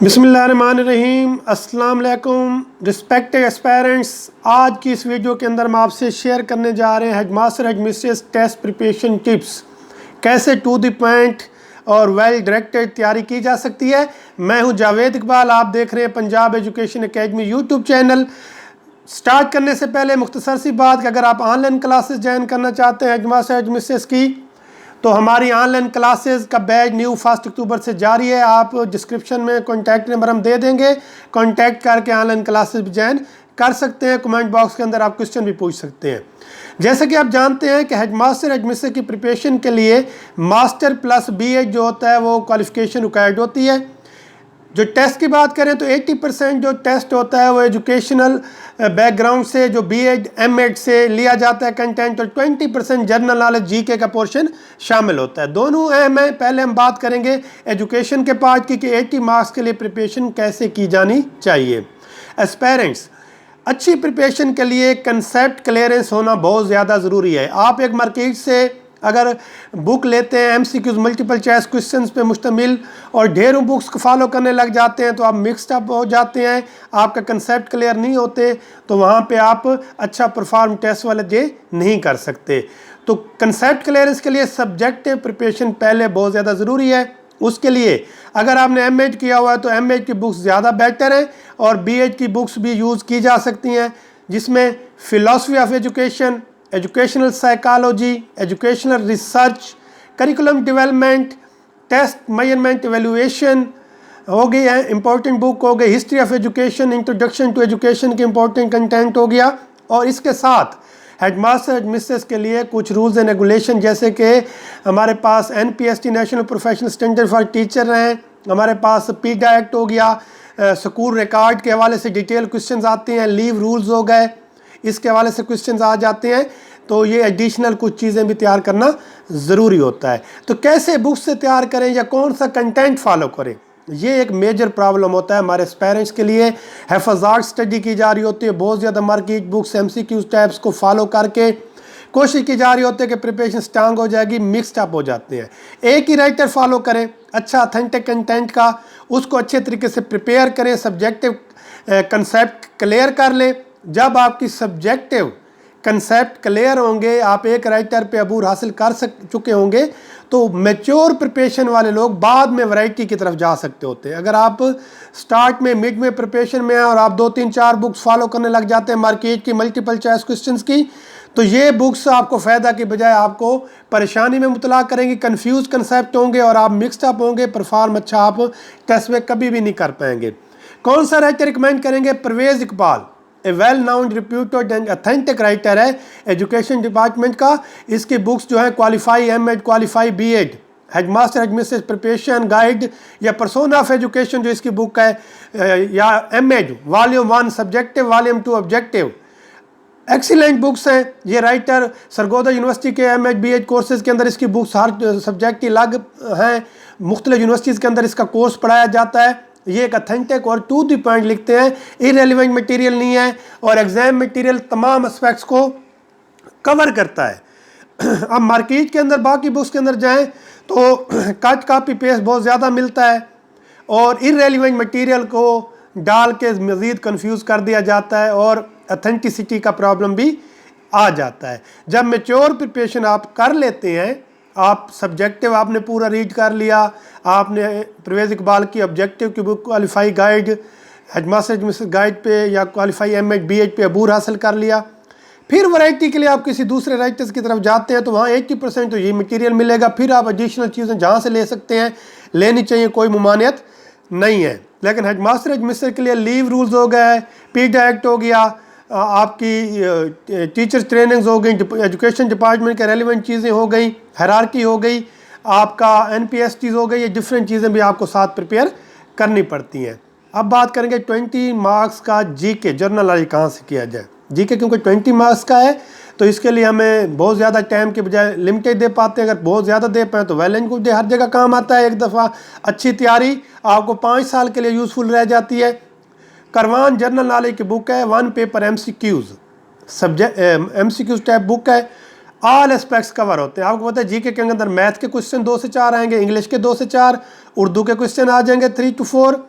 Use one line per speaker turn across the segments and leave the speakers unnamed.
बिस्मिल्लाहिर्रहमानिर्रहीम। अस्सलाम वालेकुम रिस्पेक्टेड एस्पायरेंट्स। आज की इस वीडियो के अंदर हम आपसे शेयर करने जा रहे हैं headmaster headmistress test preparation tips, कैसे टू द पॉइंट और वेल डायरेक्टेड तैयारी की जा सकती है। मैं हूं जावेद इकबाल, आप देख रहे हैं Punjab education academy YouTube channel. Start करने से पहले मुख्तसर सी बात कि अगर आप ऑनलाइन क्लासेस ज्वाइन करना चाहते हैं हेडमास्टर हेडमिस्ट्रेस की, तो हमारी ऑनलाइन क्लासेस का बैच न्यू 1 अक्टूबर से जारी है। आप डिस्क्रिप्शन में कॉन्टैक्ट नंबर हम दे देंगे, कॉन्टैक्ट करके ऑनलाइन क्लासेस भी ज्वाइन कर सकते हैं। कमेंट बॉक्स के अंदर आप क्वेश्चन भी पूछ सकते हैं। जैसे कि आप जानते हैं कि हेडमास्टर हेडमिस्ट्रेस की प्रिपरेशन के लिए मास्टर प्लस बीएड जो होता है वो क्वालिफिकेशन रिक्वायर्ड होती है। जो टेस्ट की बात करें तो 80% जो टेस्ट होता है वो एजुकेशनल बैकग्राउंड से, जो बीएड एमएड से लिया जाता है कंटेंट, और 20% जनरल नॉलेज जीके का पोर्शन शामिल होता है। दोनों अहम है। पहले हम बात करेंगे एजुकेशन के पार्ट की कि 80 मार्क्स के लिए प्रिपरेशन कैसे की जानी चाहिए। एस्पायरेंट्स, अच्छी प्रिपरेशन के लिए कंसेप्ट क्लियरेंस होना बहुत ज़्यादा ज़रूरी है। आप एक मार्केट से अगर बुक लेते हैं एमसीक्यूज मल्टीपल चॉइस क्वेश्चंस पे मुश्तमिल और ढेरों बुक्स को फॉलो करने लग जाते हैं तो आप मिक्सड अप हो जाते हैं, आपका कंसेप्ट क्लियर नहीं होते, तो वहाँ पे आप अच्छा परफॉर्म टेस्ट वाले दे नहीं कर सकते। तो कंसेप्ट क्लियरेंस के लिए सब्जेक्टिव प्रिपरेशन पहले बहुत ज़्यादा ज़रूरी है। उसके लिए अगर आपने एमएड किया हुआ है तो एमएड की बुक्स ज़्यादा बेटर हैं और बीएड की बुक्स भी यूज़ की जा सकती हैं, जिसमें philosophy of education, educational psychology, educational research, curriculum development, test measurement evaluation हो गई है, इंपॉर्टेंट बुक हो गई। History of education, introduction to education के इंपॉर्टेंट कंटेंट हो गया। और इसके साथ हेडमास्टर हेडमिस्ट्रेस के लिए कुछ रूल्स एंड रेगुलेशन, जैसे कि हमारे पास NPST national professional standard for teacher हैं, हमारे पास पीडा एक्ट हो गया, स्कूल रिकॉर्ड के हवाले से डिटेल क्वेश्चंस आते हैं, लीव रूल्स हो गए, इसके हवाले से क्वेश्चंस आ जाते हैं। तो ये एडिशनल कुछ चीज़ें भी तैयार करना ज़रूरी होता है। तो कैसे बुक्स से तैयार करें या कौन सा कंटेंट फॉलो करें, ये एक मेजर प्रॉब्लम होता है हमारे पेरेंट्स के लिए। हिफाज़त स्टडी की जा रही होती है, बहुत ज़्यादा मार्केट बुक्स एमसीक्यूज टाइप्स को फॉलो करके कोशिश की जा रही होती है कि प्रिपरेशन स्ट्रांग हो जाएगी, मिक्सड अप हो जाते हैं। एक ही राइटर फॉलो करें अच्छा ऑथेंटिक कंटेंट का, उसको अच्छे तरीके से प्रिपेयर करें, सब्जेक्टिव कंसेप्ट क्लियर कर लें। जब आपकी सब्जेक्टिव कंसेप्ट क्लियर होंगे, आप एक राइटर पे अबूर हासिल कर चुके होंगे, तो मैच्योर प्रिपरेशन वाले लोग बाद में वैरायटी की तरफ जा सकते होते हैं। अगर आप स्टार्ट में मिड में प्रिपरेशन में हैं और आप 2-3-4 बुक्स फॉलो करने लग जाते हैं मार्केट की मल्टीपल चॉइस क्वेश्चंस की, तो ये बुक्स आपको फ़ायदा की बजाय आपको परेशानी में मुबतला करेंगी, कंफ्यूज कंसेप्ट होंगे और आप मिक्सड अप होंगे, परफॉर्म अच्छा आप टेस्ट में कभी भी नहीं कर पाएंगे। कौन सा राइटर रिकमेंड करेंगे? Parvez Iqbal, a well known reputed and authentic writer है एजुकेशन डिपार्टमेंट का। इसकी बुक्स जो है qualify MEd, qualify BEd, headmaster headmistress preparation guide या पर्सोना ऑफ एजुकेशन जो इसकी बुक है, या MEd volume 1 subjective, volume 2 objective, excellent books हैं। ये राइटर सरगोदा यूनिवर्सिटी के एमएड बीएड कोर्सेज के अंदर इसकी बुक्स हर सब्जेक्ट की अलग हैं, मुख्तलिफ यूनिवर्सिटीज़ के अंदर इसका कोर्स पढ़ाया जाता है। ये एक अथेंटिक और टू द पॉइंट लिखते हैं, इररेलेवेंट मटेरियल नहीं है और एग्जाम मटेरियल तमाम एस्पेक्ट्स को कवर करता है। अब मार्केट के अंदर बाकी बुक्स के अंदर जाएं तो कट कॉपी पेस्ट बहुत ज़्यादा मिलता है और इररेलेवेंट मटेरियल को डाल के मज़ीद कंफ्यूज कर दिया जाता है और अथेंटिसिटी का प्रॉब्लम भी आ जाता है। जब मैच्योर प्रिपरेशन आप कर लेते हैं, आप सब्जेक्टिव आपने पूरा रीड कर लिया, आपने परवेज़ इकबाल की ऑब्जेक्टिव की book qualify guide, headmaster guide पे या क्वालिफाई एमएड बीएड पे अबूर हासिल कर लिया, फिर वैरायटी के लिए आप किसी दूसरे राइटर्स की तरफ जाते हैं तो वहाँ 80% तो ये मटेरियल मिलेगा। फिर आप एडिशनल चीज़ें जहाँ से ले सकते हैं लेनी चाहिए, कोई ममानियत नहीं है। लेकिन हेडमास्टर हेडमिस्ट्रेस के लिए लीव रूल्स हो गए, पीडा एक्ट हो गया, आपकी टीचर्स ट्रेनिंग्स हो गई, एजुकेशन डिपार्टमेंट के रेलिवेंट चीज़ें हो गई, हायरार्की हो गई, आपका एनपीएसटीज हो गई, ये डिफरेंट चीज़ें भी आपको साथ प्रिपेयर करनी पड़ती हैं। अब बात करेंगे 20 मार्क्स का जीके जनरल नॉलेज कहाँ से किया जाए। जीके क्योंकि 20 मार्क्स का है तो इसके लिए हमें बहुत ज़्यादा टाइम के बजाय लिमिटेड दे पाते हैं। अगर बहुत ज़्यादा दे पाएँ तो वेल एंड गुड, हर जगह काम आता है। एक दफ़ा अच्छी तैयारी आपको 5 साल के लिए यूज़फुल रह जाती है। करवान जनरल नॉलेज की बुक है, 1 paper MCQs subject MCQs type book है, ऑल एस्पेक्ट्स कवर होते हैं। आपको पता है जीके के अंदर मैथ के क्वेश्चन 2 से 4 आएंगे, इंग्लिश के 2 से 4, उर्दू के क्वेश्चन आ जाएंगे 3 to 4,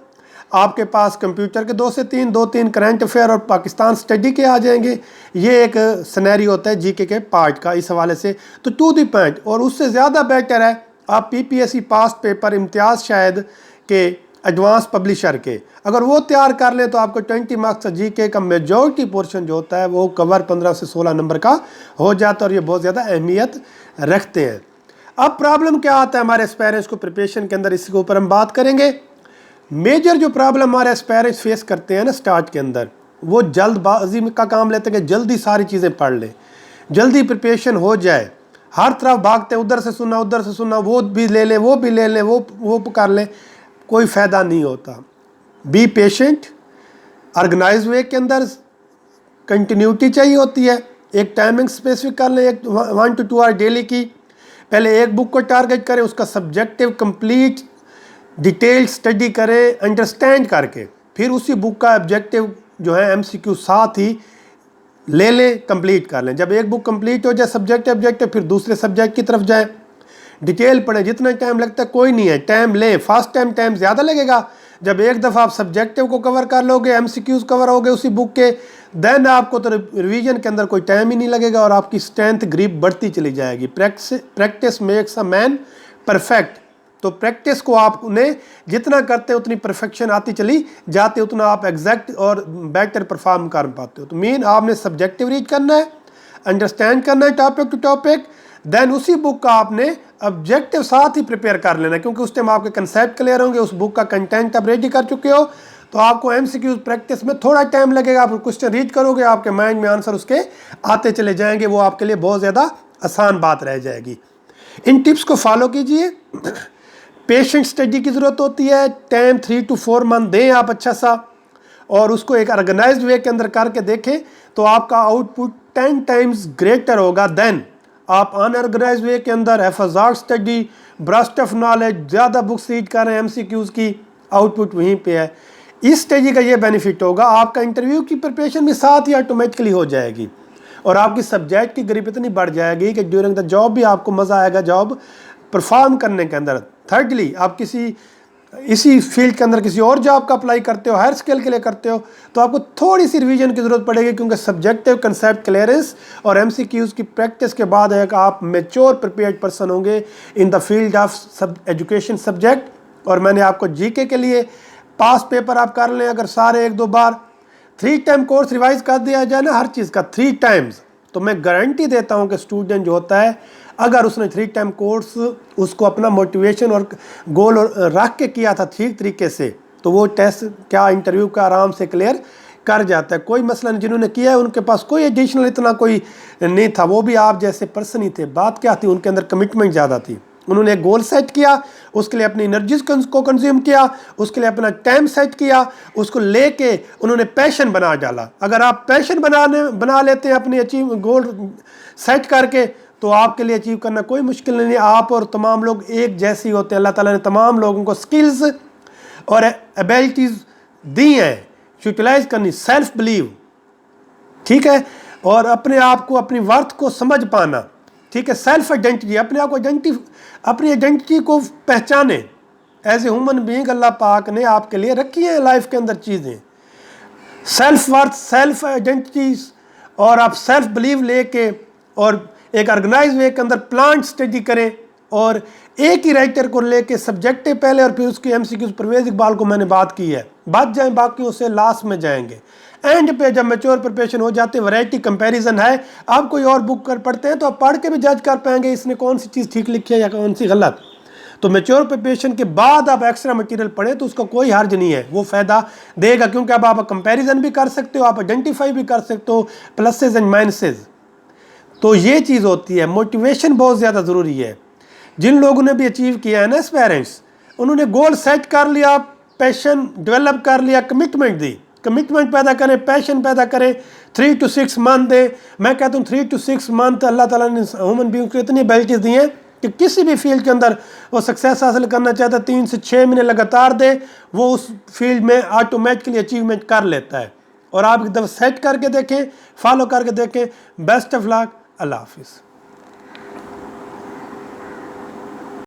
आपके पास कंप्यूटर के 2 से 3, 2-3 करंट अफेयर और पाकिस्तान स्टडी के आ जाएंगे। ये एक सिनेरियो होता है जीके के पार्ट का इस हवाले से। तो टू द पॉइंट, और उससे ज़्यादा बेटर है आप पीपीएससी पास्ट पेपर इम्तियाज़ शायद के एडवांस पब्लिशर के अगर वो तैयार कर लें तो आपको 20 मार्क्स जीके का मेजॉरिटी पोर्शन जो होता है वो कवर 15 से 16 नंबर का हो जाता है, और ये बहुत ज़्यादा अहमियत रखते हैं। अब प्रॉब्लम क्या आता है हमारे एस्पायरेंट्स को प्रिपरेशन के अंदर, इसके ऊपर हम बात करेंगे। मेजर जो प्रॉब्लम हमारे एस्पायरेंट्स फेस करते हैं ना स्टार्ट के अंदर, वो जल्दबाजी का काम लेते हैं कि जल्दी सारी चीज़ें पढ़ लें, जल्दी प्रिपरेशन हो जाए, हर तरफ भागते हैं, उधर से सुनना, वो भी ले लें, वो भी ले लें, वो कर लें, कोई फ़ायदा नहीं होता। बी पेशेंट, ऑर्गेनाइज वे के अंदर कंटिन्यूटी चाहिए होती है, एक टाइमिंग स्पेसिफिक कर लें, एक 1 to 2 आवर डेली की। पहले एक बुक को टारगेट करें, उसका सब्जेक्टिव कंप्लीट डिटेल स्टडी करें अंडरस्टैंड करके, फिर उसी बुक का ऑब्जेक्टिव जो है एमसीक्यू साथ ही ले लें, कंप्लीट कर लें। जब एक बुक कंप्लीट हो जाए सब्जेक्ट ऑब्जेक्टिव, फिर दूसरे सब्जेक्ट की तरफ जाएं, डिटेल पढ़ें। जितना टाइम लगता है कोई नहीं है, टाइम लें, फर्स्ट टाइम ज़्यादा लगेगा। जब एक दफ़ा आप सब्जेक्टिव को कवर कर लोगे, एमसीक्यूज़ कवर हो गए उसी बुक के, देन आपको तो रिवीजन के अंदर कोई टाइम ही नहीं लगेगा और आपकी स्ट्रेंथ ग्रिप बढ़ती चली जाएगी। Practice makes a man perfect. तो प्रैक्टिस को आपने जितना करते हैं उतनी परफेक्शन आती चली जाती, उतना आप एग्जैक्ट और बेटर परफॉर्म कर पाते हो। तो मेन आपने सब्जेक्टिव रीड करना है, अंडरस्टैंड करना है टॉपिक टू टॉपिक, देन उसी बुक का आपने ऑब्जेक्टिव साथ ही प्रिपेयर कर लेना है, क्योंकि उस टाइम आपके कंसेप्ट क्लियर होंगे, उस बुक का कंटेंट आप रेडी कर चुके हो। तो आपको एमसीक्यूज प्रैक्टिस में थोड़ा टाइम लगेगा, आप क्वेश्चन रीड करोगे, आपके माइंड में आंसर उसके आते चले जाएंगे, वो आपके लिए बहुत ज़्यादा आसान बात रह जाएगी। इन टिप्स को फॉलो कीजिए। पेशेंट स्टडी की ज़रूरत होती है, टाइम 3 to 4 मंथ दें आप अच्छा सा, और उसको एक ऑर्गेनाइज्ड वे के अंदर करके देखें तो आपका आउटपुट 10 टाइम्स ग्रेटर होगा देन आप अनऑर्गेनाइज वे के अंदर एफजार्ड स्टडी, ब्रस्ट ऑफ नॉलेज, ज़्यादा बुक्स रीड कर रहे हैं, एमसीक्यूज़ की, आउटपुट वहीं पे है। इस स्टेजी का ये बेनिफिट होगा, आपका इंटरव्यू की प्रिपरेशन भी साथ ही ऑटोमेटिकली हो जाएगी और आपकी सब्जेक्ट की ग्रिप इतनी बढ़ जाएगी कि ड्यूरिंग द जॉब भी आपको मज़ा आएगा जॉब परफॉर्म करने के अंदर। थर्डली, आप इसी फील्ड के अंदर किसी और जॉब का अप्लाई करते हो, हायर स्किल के लिए करते हो, तो आपको थोड़ी सी रिवीजन की ज़रूरत पड़ेगी, क्योंकि सब्जेक्टिव कंसेप्ट क्लियरेंस और एमसीक्यूज़ की प्रैक्टिस के बाद एक आप मेच्योर प्रिपेयर्ड पर्सन होंगे in the field of education subject. और मैंने आपको जीके के लिए पास पेपर आप कर लें, अगर सारे 1-2 बार 3 टाइम कोर्स रिवाइज कर दिया जाए ना हर चीज़ का 3 टाइम्स, तो मैं गारंटी देता हूं कि स्टूडेंट जो होता है अगर उसने 3 टाइम कोर्स उसको अपना मोटिवेशन और गोल रख के किया था ठीक तरीके से, तो वो टेस्ट क्या इंटरव्यू का आराम से क्लियर कर जाता है। कोई मसला नहीं, जिन्होंने किया है उनके पास कोई एडिशनल इतना कोई नहीं था, वो भी आप जैसे पर्सन ही थे। बात क्या थी, उनके अंदर कमिटमेंट ज़्यादा थी, उन्होंने एक गोल सेट किया, उसके लिए अपनी एनर्जीज को कंज्यूम किया, उसके लिए अपना टाइम सेट किया, उसको लेके उन्होंने पैशन बना डाला। अगर आप पैशन बना लेते हैं अपनी अचीव गोल सेट करके, तो आपके लिए अचीव करना कोई मुश्किल नहीं है। आप और तमाम लोग एक जैसे होते हैं। अल्लाह ताला ने तमाम लोगों को स्किल्स और एबिलिटीज़ दी हैं, यूटिलाइज करनी, सेल्फ बिलीव, ठीक है, और अपने आप को, अपनी वर्थ को समझ पाना, ठीक है, सेल्फ आइडेंटिटी, अपने आप को अपनी आइडेंटिटी को पहचाने। एज ए ह्यूमन बीइंग अल्लाह पाक ने आपके लिए रखी है लाइफ के अंदर चीज़ें, सेल्फ वर्थ, सेल्फ आइडेंटिटीज, और आप सेल्फ बिलीव लेके और एक ऑर्गेनाइज वे के अंदर प्लान स्टडी करें, और एक ही राइटर को लेके सब्जेक्टिव पहले और फिर उसकी एमसीक्यूज। परवेज इकबाल को मैंने बात की है, बच जाए बाकी उससे लास्ट में जाएंगे। एंड पे जब मैच्योर प्रिपरेशन हो जाते हैं, वैरायटी कंपैरिजन है, आप कोई और बुक कर पढ़ते हैं तो आप पढ़ के भी जज कर पाएंगे इसने कौन सी चीज़ ठीक लिखी है या कौन सी गलत। तो मैच्योर प्रिपरेशन के बाद आप एक्स्ट्रा मटेरियल पढ़ें तो उसका कोई हर्ज नहीं है, वो फ़ायदा देगा, क्योंकि अब आप कंपैरिजन भी कर सकते हो, आप आइडेंटिफाई भी कर सकते हो प्लसेज एंड माइनसेज। तो ये चीज़ होती है, मोटिवेशन बहुत ज़्यादा ज़रूरी है। जिन लोगों ने भी अचीव किया है ना पेरेंट्स, उन्होंने गोल सेट कर लिया, पैशन डेवलप कर लिया, कमिटमेंट दी, कमिटमेंट पैदा करें, पैशन पैदा करें, 3 to 6 मंथ दें। मैं कहता हूँ 3 to 6 मंथ अल्लाह ताला ने ह्यूमन बीइंग को इतनी एबिलिटीज़ दी हैं कि किसी भी फील्ड के अंदर वो सक्सेस हासिल करना चाहता है, 3 से 6 महीने लगातार दे, वो उस फील्ड में ऑटोमेटिकली अचीवमेंट कर लेता है। और आप एकदम सेट करके देखें, फॉलो करके देखें। बेस्ट ऑफ लक, अल्लाह हाफिज़।